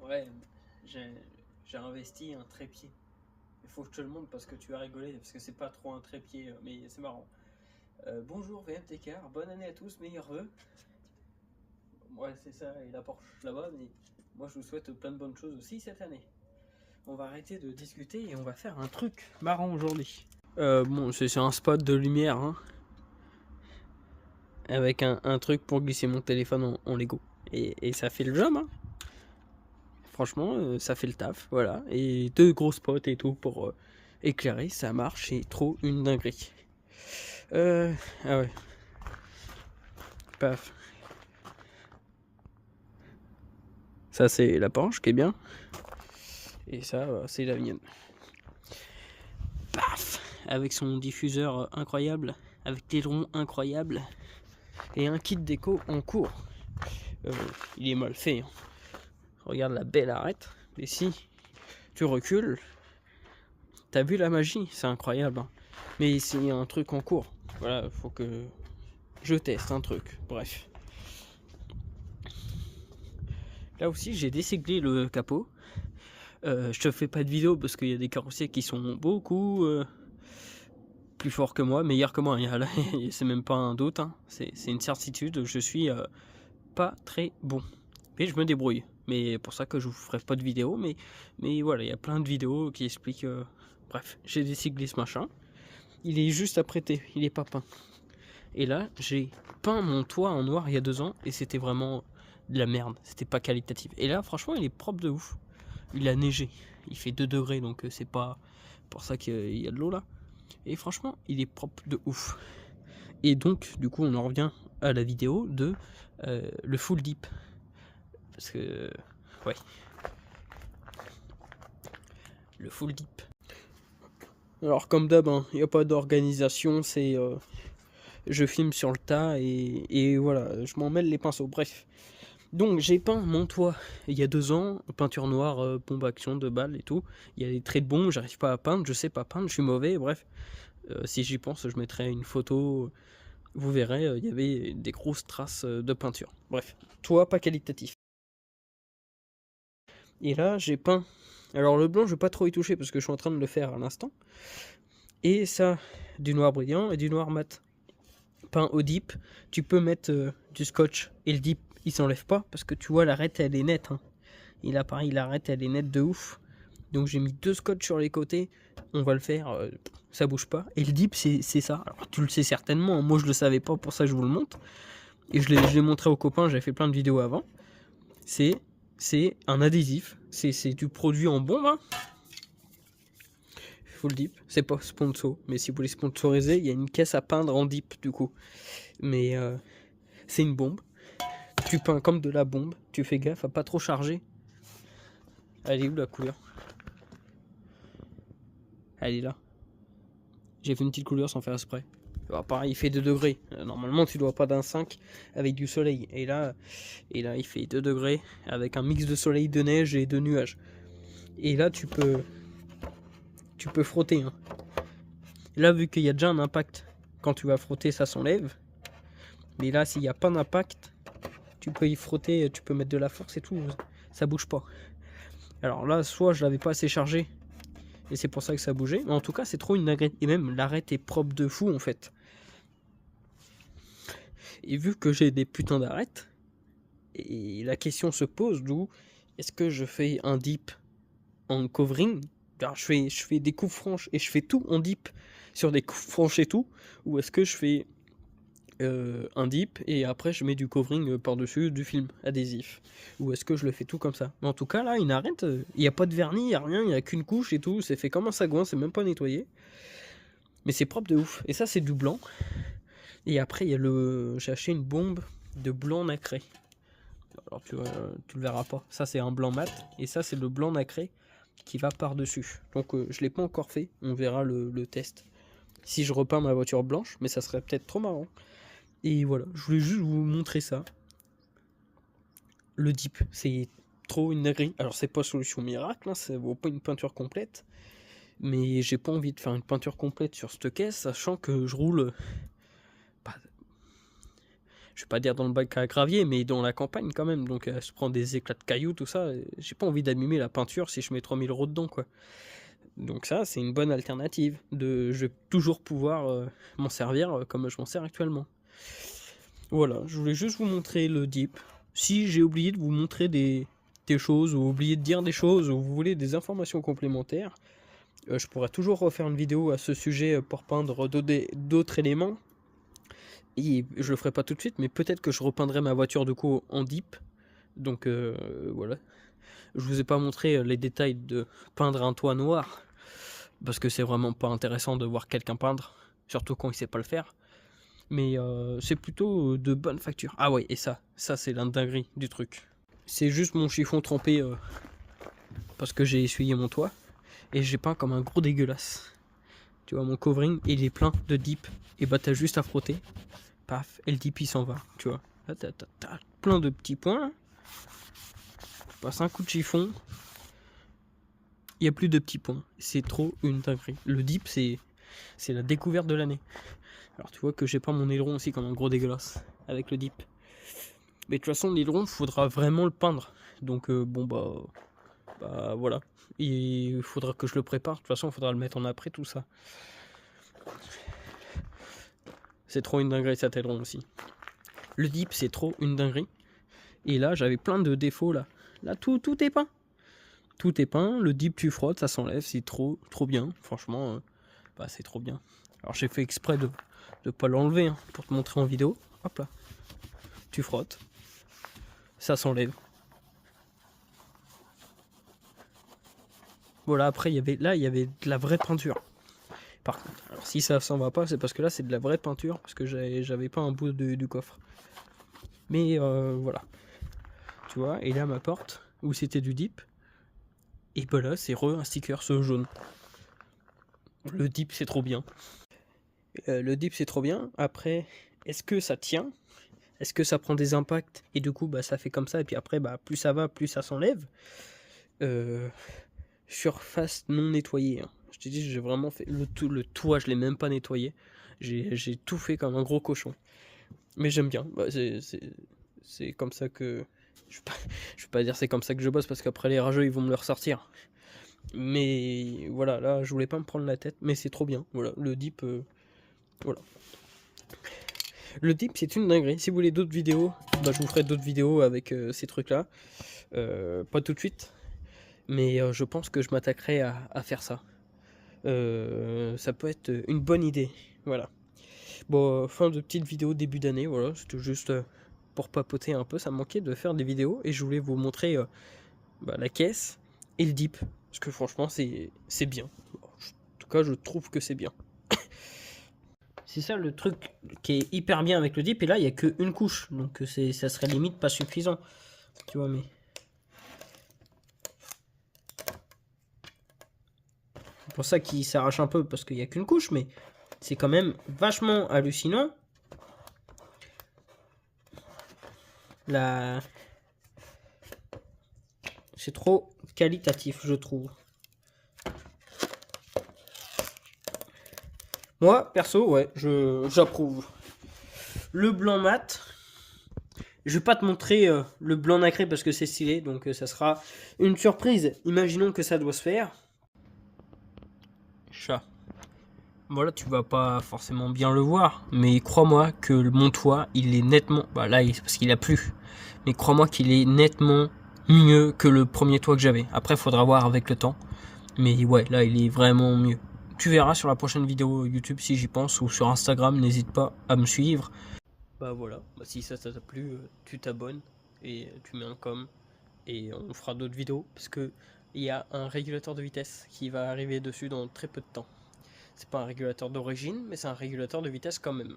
Ouais, j'ai j'ai investi un trépied. Il faut que je te le montre parce que tu vas rigoler, parce que c'est pas trop un trépied, mais c'est marrant. Bonjour VMTK, bonne année à tous, meilleurs vœux. Ouais, c'est ça, et la Porsche là-bas, mais moi je vous souhaite plein de bonnes choses aussi cette année. On va arrêter de discuter et on va faire un truc marrant aujourd'hui. Bon, c'est un spot de lumière, hein, avec un truc pour glisser mon téléphone en Lego. Et ça fait le job, hein. Franchement, ça fait le taf, voilà. Et deux gros spots et tout pour éclairer, ça marche, c'est trop une dinguerie. Ah ouais. Paf. Ça, c'est la Porsche qui est bien. Et ça, c'est la mienne. Paf. Avec son diffuseur incroyable, avec l'aileron incroyable, et un kit déco en cours. Il est mal fait, hein. Regarde la belle arête. Et si tu recules, t'as vu la magie, c'est incroyable, hein. Mais c'est un truc en cours. Voilà, faut que je teste un truc. Bref. Là aussi, j'ai déséglé le capot. Je te fais pas de vidéo parce qu'il y a des carrossiers qui sont beaucoup plus forts que moi, meilleurs que moi. C'est même pas un doute, hein. C'est une certitude. Je suis pas très bon. Mais je me débrouille. Mais pour ça que je vous ferai pas de vidéo. Mais voilà, il y a plein de vidéos qui expliquent. Bref, j'ai déséglé ce machin. Il est juste à prêter, il est pas peint. Et là, j'ai peint mon toit en noir il y a 2 ans et c'était vraiment de la merde. C'était pas qualitatif. Et là, franchement, il est propre de ouf. Il a neigé. Il fait 2 degrés, donc c'est pas pour ça qu'il y a de l'eau là. Et franchement, il est propre de ouf. Et donc, du coup, on en revient à la vidéo de le full dip. Parce que, ouais. Le full dip. Alors, comme d'hab, hein, il n'y a pas d'organisation, c'est. Je filme sur le tas et voilà, je m'en mêle les pinceaux. Bref. Donc j'ai peint mon toit il y a 2 ans, peinture noire, bombe action, 2 balles et tout. Il y a des traits de bombe, j'arrive pas à peindre, je sais pas peindre, je suis mauvais, bref. Si j'y pense, je mettrai une photo, vous verrez, il y avait des grosses traces de peinture. Bref, toit pas qualitatif. Et là j'ai peint. Alors le blanc je vais pas trop y toucher parce que je suis en train de le faire à l'instant. Et ça, du noir brillant et du noir mat. Peint au dip, tu peux mettre du scotch et le dip il s'enlève pas parce que tu vois l'arête elle est nette, hein. Et là pareil l'arête elle est nette de ouf. Donc j'ai mis 2 scotch sur les côtés, on va le faire, ça bouge pas. Et le dip c'est ça, alors tu le sais certainement, moi je le savais pas, pour ça je vous le montre. Et je l'ai montré aux copains, j'avais fait plein de vidéos avant. C'est un adhésif, c'est du produit en bombe, hein. Full dip, c'est pas sponsor, mais si vous voulez sponsoriser, il y a une caisse à peindre en dip du coup. Mais c'est une bombe. Tu peins comme de la bombe. Tu fais gaffe à pas trop charger. Elle est où la couleur? Elle est là. J'ai fait une petite couleur sans faire exprès. Alors, pareil, il fait 2 degrés. Normalement, tu dois pas d'un 5 avec du soleil. Et là, il fait 2 degrés avec un mix de soleil, de neige et de nuages. Et là, tu peux frotter, hein. Là, vu qu'il y a déjà un impact, quand tu vas frotter, ça s'enlève. Mais là, s'il n'y a pas d'impact, tu peux y frotter, tu peux mettre de la force et tout, ça bouge pas. Alors là, soit je l'avais pas assez chargé, et c'est pour ça que ça bougeait, mais en tout cas, c'est trop une dinguerie. Et même, l'arête est propre de fou, en fait. Et vu que j'ai des putains d'arêtes, et la question se pose, d'où est-ce que je fais un dip en covering? Alors, je fais des coupes franches et je fais tout en dip sur des coupes franches et tout, ou est-ce que je fais un dip et après je mets du covering par-dessus du film adhésif, ou est-ce que je le fais tout comme ça? Mais en tout cas là une arête, il n'y a pas de vernis, il n'y a rien, il n'y a qu'une couche et tout, c'est fait comme un sagouin, c'est même pas nettoyé, mais c'est propre de ouf. Et ça c'est du blanc, et après il y a j'ai acheté une bombe de blanc nacré. Alors tu le verras pas, ça c'est un blanc mat et ça c'est le blanc nacré qui va par dessus. Donc je l'ai pas encore fait, on verra le test si je repeins ma voiture blanche, mais ça serait peut-être trop marrant. Et voilà, je voulais juste vous montrer ça. Le dip, c'est trop une dinguerie. Alors c'est pas solution miracle, hein, ça vaut pas une peinture complète. Mais j'ai pas envie de faire une peinture complète sur cette caisse, sachant que je roule. Bah, je vais pas dire dans le bac à gravier, mais dans la campagne quand même, donc elle se prend des éclats de cailloux, tout ça, j'ai pas envie d'abîmer la peinture si je mets 3000 € dedans, quoi. Donc ça, c'est une bonne alternative, je vais toujours pouvoir m'en servir comme je m'en sers actuellement. Voilà, je voulais juste vous montrer le dip. Si j'ai oublié de vous montrer des choses, ou oublié de dire des choses, ou vous voulez des informations complémentaires, je pourrais toujours refaire une vidéo à ce sujet pour peindre d'autres éléments. Et je le ferai pas tout de suite, mais peut-être que je repeindrai ma voiture de coup en dip. Donc voilà. Je vous ai pas montré les détails de peindre un toit noir, parce que c'est vraiment pas intéressant de voir quelqu'un peindre, surtout quand il sait pas le faire. Mais c'est plutôt de bonne facture. Ah ouais, et ça c'est la dinguerie du truc. C'est juste mon chiffon trempé parce que j'ai essuyé mon toit et j'ai peint comme un gros dégueulasse. Tu vois, mon covering il est plein de dip, et bah t'as juste à frotter, paf, et le dip il s'en va, tu vois. Là t'as plein de petits points là. Tu passes un coup de chiffon, il n'y a plus de petits points. C'est trop une dinguerie. Le dip c'est la découverte de l'année. Alors tu vois que j'ai pas mon aileron aussi comme un gros dégueulasse avec le dip. Mais de toute façon l'aileron faudra vraiment le peindre. Donc bon bah voilà. Il faudra que je le prépare. De toute façon il faudra le mettre en après tout ça. C'est trop une dinguerie cet aileron aussi. Le dip c'est trop une dinguerie. Et là j'avais plein de défauts là. Là tout est peint. Tout est peint. Le dip tu frottes, ça s'enlève. C'est trop bien. Franchement bah c'est trop bien. Alors j'ai fait exprès de pas l'enlever hein, pour te montrer en vidéo. Hop là. Tu frottes. Ça s'enlève. Voilà, après il y avait de la vraie peinture. Par contre, alors si ça s'en va pas, c'est parce que là c'est de la vraie peinture, parce que j'avais pas un bout du coffre. Mais voilà. Tu vois, et là ma porte, où c'était du dip, et bah là c'est un sticker ce jaune. Le dip c'est trop bien. Le dip c'est trop bien. Après, est-ce que ça tient? Est-ce que ça prend des impacts et du coup bah ça fait comme ça et puis après bah plus ça va plus ça s'enlève. Surface non nettoyée hein. Je te dis j'ai vraiment fait le toit je l'ai même pas nettoyé. J'ai tout fait comme un gros cochon. Mais j'aime bien. Bah, c'est comme ça que je vais pas dire c'est comme ça que je bosse parce qu'après les rageux ils vont me le ressortir. Mais voilà, là je voulais pas me prendre la tête mais c'est trop bien. Voilà, le dip voilà. Le dip c'est une dinguerie. Si vous voulez d'autres vidéos, bah, je vous ferai d'autres vidéos avec ces trucs là. Pas tout de suite. Mais je pense que je m'attaquerai à faire ça. Ça peut être une bonne idée. Voilà. Bon, fin de petite vidéo début d'année. Voilà, c'était juste pour papoter un peu. Ça me manquait de faire des vidéos et je voulais vous montrer la caisse et le dip. Parce que franchement, c'est bien. En tout cas, je trouve que c'est bien. C'est ça le truc qui est hyper bien avec le dip. Et là, il n'y a qu'une couche. Donc ça serait limite pas suffisant. Tu vois, mais... C'est pour ça qu'il s'arrache un peu. Parce qu'il n'y a qu'une couche. Mais c'est quand même vachement hallucinant. C'est trop qualitatif, je trouve. Moi, perso, ouais, j'approuve. Le blanc mat. Je vais pas te montrer le blanc nacré parce que c'est stylé. Donc ça sera une surprise. Imaginons que ça doit se faire. Chat. Voilà, tu vas pas forcément bien le voir. Mais crois-moi que mon toit, il est nettement... Bah là, c'est parce qu'il a plu. Mais crois-moi qu'il est nettement mieux que le premier toit que j'avais. Après, il faudra voir avec le temps. Mais ouais, là, il est vraiment mieux. Tu verras sur la prochaine vidéo YouTube si j'y pense, ou sur Instagram, n'hésite pas à me suivre. Bah voilà, si ça t'a plu, tu t'abonnes et tu mets un com et on fera d'autres vidéos parce que il y a un régulateur de vitesse qui va arriver dessus dans très peu de temps. C'est pas un régulateur d'origine, mais c'est un régulateur de vitesse quand même.